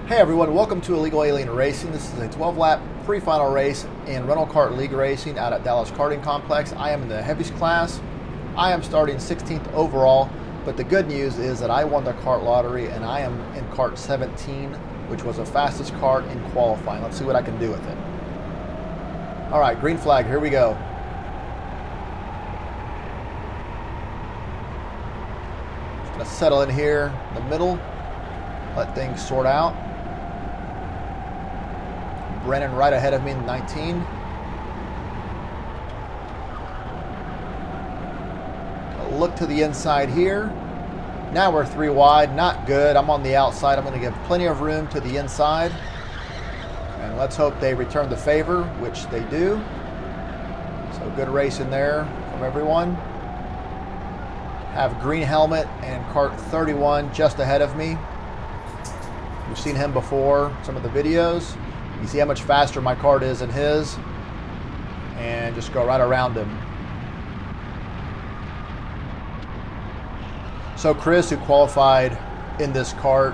Hey everyone, welcome to Illegal Alien Racing. This is a 12-lap pre-final race in rental kart league racing out at Dallas Karting Complex. I am in the Heavies Class. I am starting 16th overall, but the good news is that I won the kart lottery and I am in kart 17, which was the fastest kart in qualifying. Let's see what I can do with it. All right, green flag, here we go. Just gonna settle in here in the middle, let things sort out. Brennan right ahead of me in 19. Look to the inside here. Now we're 3 wide, not good. I'm on the outside. I'm going to give plenty of room to the inside. And let's hope they return the favor, which they do. So good race in there from everyone. Have green helmet and kart 31 just ahead of me. You've seen him before, some of the videos. You see how much faster my kart is than his, and just go right around him. So Chris, who qualified in this kart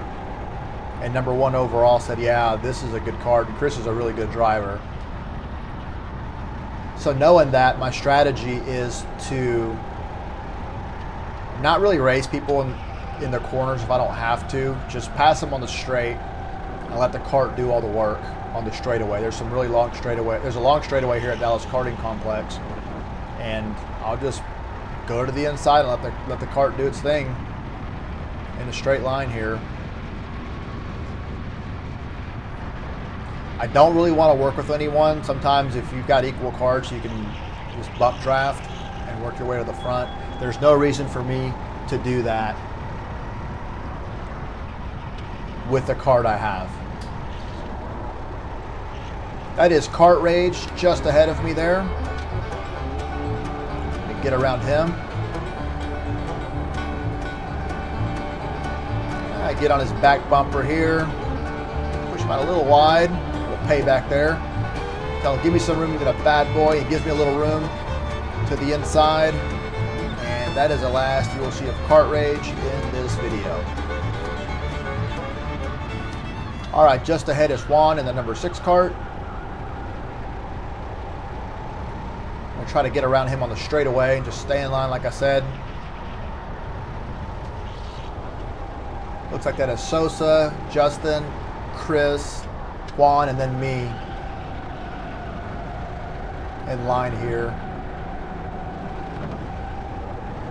and #1 overall, said, yeah, this is a good kart. And Chris is a really good driver. So knowing that, my strategy is to not really race people in the corners if I don't have to. Just pass them on the straight and let the kart do all the work on the straightaway. There's some really long straightaway. There's a long straightaway here at Dallas Karting Complex, and I'll just go to the inside and let the kart do its thing in a straight line here. I don't really want to work with anyone. Sometimes if you've got equal karts, you can just bump draft and work your way to the front. There's no reason for me to do that with the kart I have. That is Kart Rage just ahead of me there. Let me get around him. I get on his back bumper here. Push him out a little wide. A little payback there. Tell him, give me some room, you've got a bad boy. He gives me a little room to the inside. And that is the last you will see of Kart Rage in this video. All right, just ahead is Juan in the #6 kart. I'm gonna try to get around him on the straightaway and just stay in line like I said. Looks like that is Sosa, Justin, Chris, Juan, and then me in line here.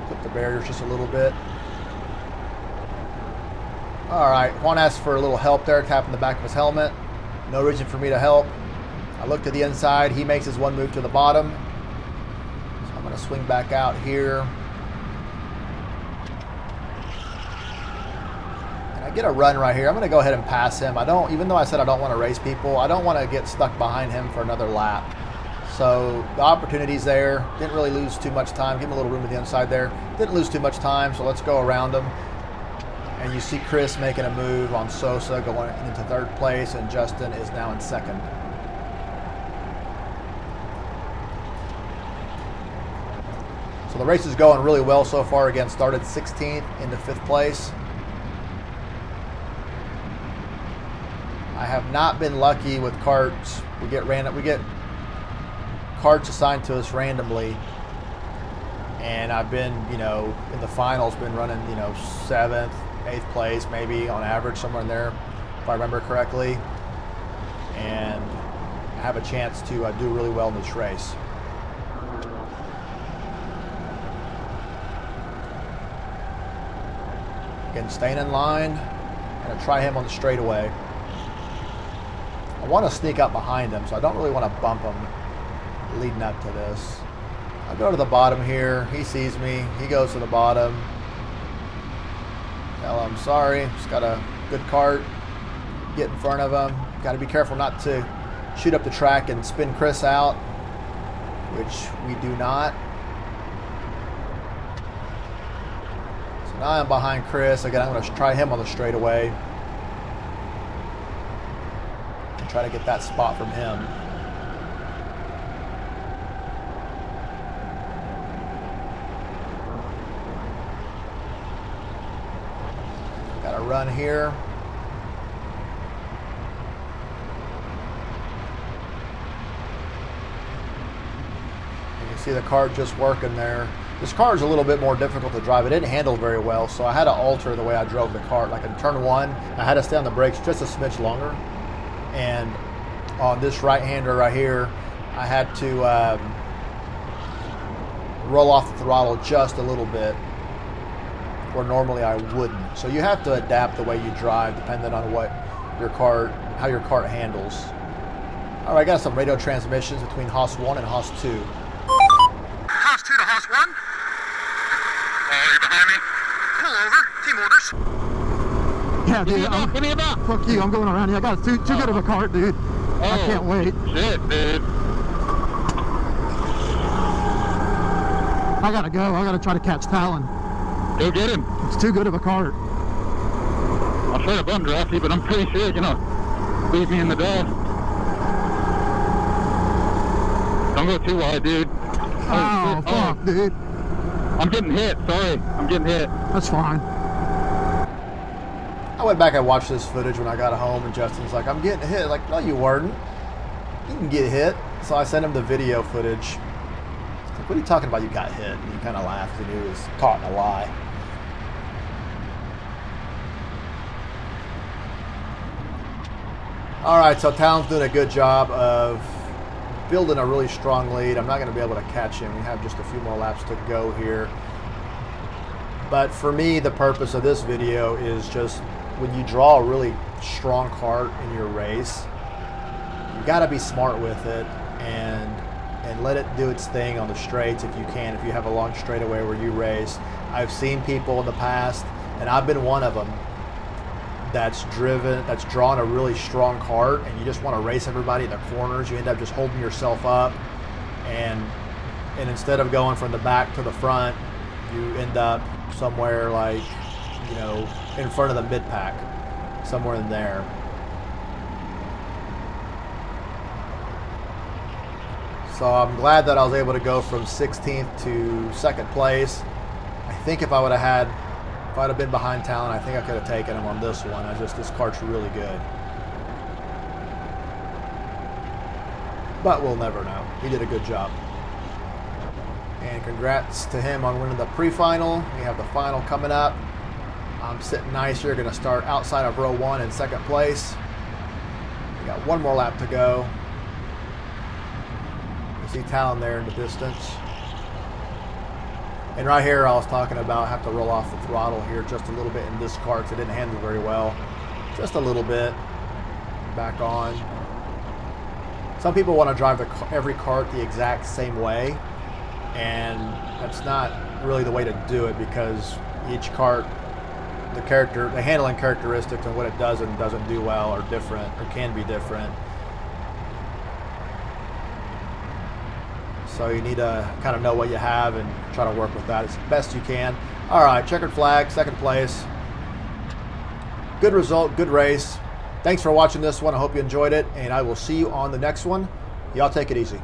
Flip the barriers just a little bit. All right, Juan asked for a little help there, tapping the back of his helmet. No reason for me to help. I look to the inside. He makes his one move to the bottom. So I'm going to swing back out here. And I get a run right here. I'm going to go ahead and pass him. Even though I said I don't want to race people, I don't want to get stuck behind him for another lap. So the opportunity's there. Didn't really lose too much time. Give him a little room to the inside there. Didn't lose too much time, so let's go around him. And you see Chris making a move on Sosa going into 3rd place, and Justin is now in 2nd. So the race is going really well so far. Again, started 16th into 5th place. I have not been lucky with karts. We get karts assigned to us randomly. And I've been, in the finals, been running, 7th, 8th place, maybe on average, somewhere in there, if I remember correctly. And I have a chance to do really well in this race. Again, staying in line. I'm going to try him on the straightaway. I want to sneak up behind him, so I don't really want to bump him leading up to this. I go to the bottom here. He sees me. He goes to the bottom. Tell him sorry. Just got a good kart. Get in front of him. Got to be careful not to shoot up the track and spin Chris out, which we do not. So now I'm behind Chris. Again, I'm going to try him on the straightaway and try to get that spot from him. Got a run here. See the kart just working there. This car is a little bit more difficult to drive. It didn't handle very well, so I had to alter the way I drove the kart. Like in turn one, I had to stay on the brakes just a smidge longer. And on this right-hander right here, I had to roll off the throttle just a little bit, where normally I wouldn't. So you have to adapt the way you drive depending on what your kart, how your kart handles. All right, I got some radio transmissions between Haas 1 and Haas 2. Haas 2 to Haas 1. You're behind me. Pull over. Team orders. Yeah, dude. Give me a buck. Fuck you. I'm going around here. I got too good of a cart, dude. I can't wait. Shit, dude. I gotta go. I gotta try to catch Talon. Go get him. It's too good of a cart. I'll try to bum draft you, but I'm pretty sure you're gonna leave me in the dust. Don't go too wide, dude. Oh, fuck, dude. I'm getting hit. Sorry. I'm getting hit. That's fine. I went back and watched this footage when I got home, and Justin's like, I'm getting hit. Like, no, you weren't. You can get hit. So I sent him the video footage. Like, what are you talking about? You got hit. And he kind of laughed because he knew he was caught in a lie. All right, so Talon's doing a good job of building a really strong lead. I'm not going to be able to catch him. We have just a few more laps to go here. But for me, the purpose of this video is just when you draw a really strong kart in your race, you got to be smart with it and let it do its thing on the straights if you can. If you have a long straightaway where you race, I've seen people in the past, and I've been one of them, that's drawn a really strong kart, and you just want to race everybody in the corners. You end up just holding yourself up, and instead of going from the back to the front, you end up somewhere like, you know, in front of the mid-pack, somewhere in there. So I'm glad that I was able to go from 16th to second place. I think if I'd have been behind Talon, I think I could have taken him on this one. This kart's really good. But we'll never know. He did a good job. And congrats to him on winning the pre-final. We have the final coming up. I'm sitting nice here. Going to start outside of row 1 in second place. We got one more lap to go. You see Talon there in the distance. And right here, I was talking about, I have to roll off the throttle here just a little bit in this kart. It didn't handle very well. Just a little bit. Back on. Some people want to drive every kart the exact same way, and that's not really the way to do it, because each kart, the handling characteristics and what it does and doesn't do well are different, or can be different. So you need to kind of know what you have and try to work with that as best you can. All right, checkered flag, second place. Good result, good race. Thanks for watching this one. I hope you enjoyed it, and I will see you on the next one. Y'all take it easy.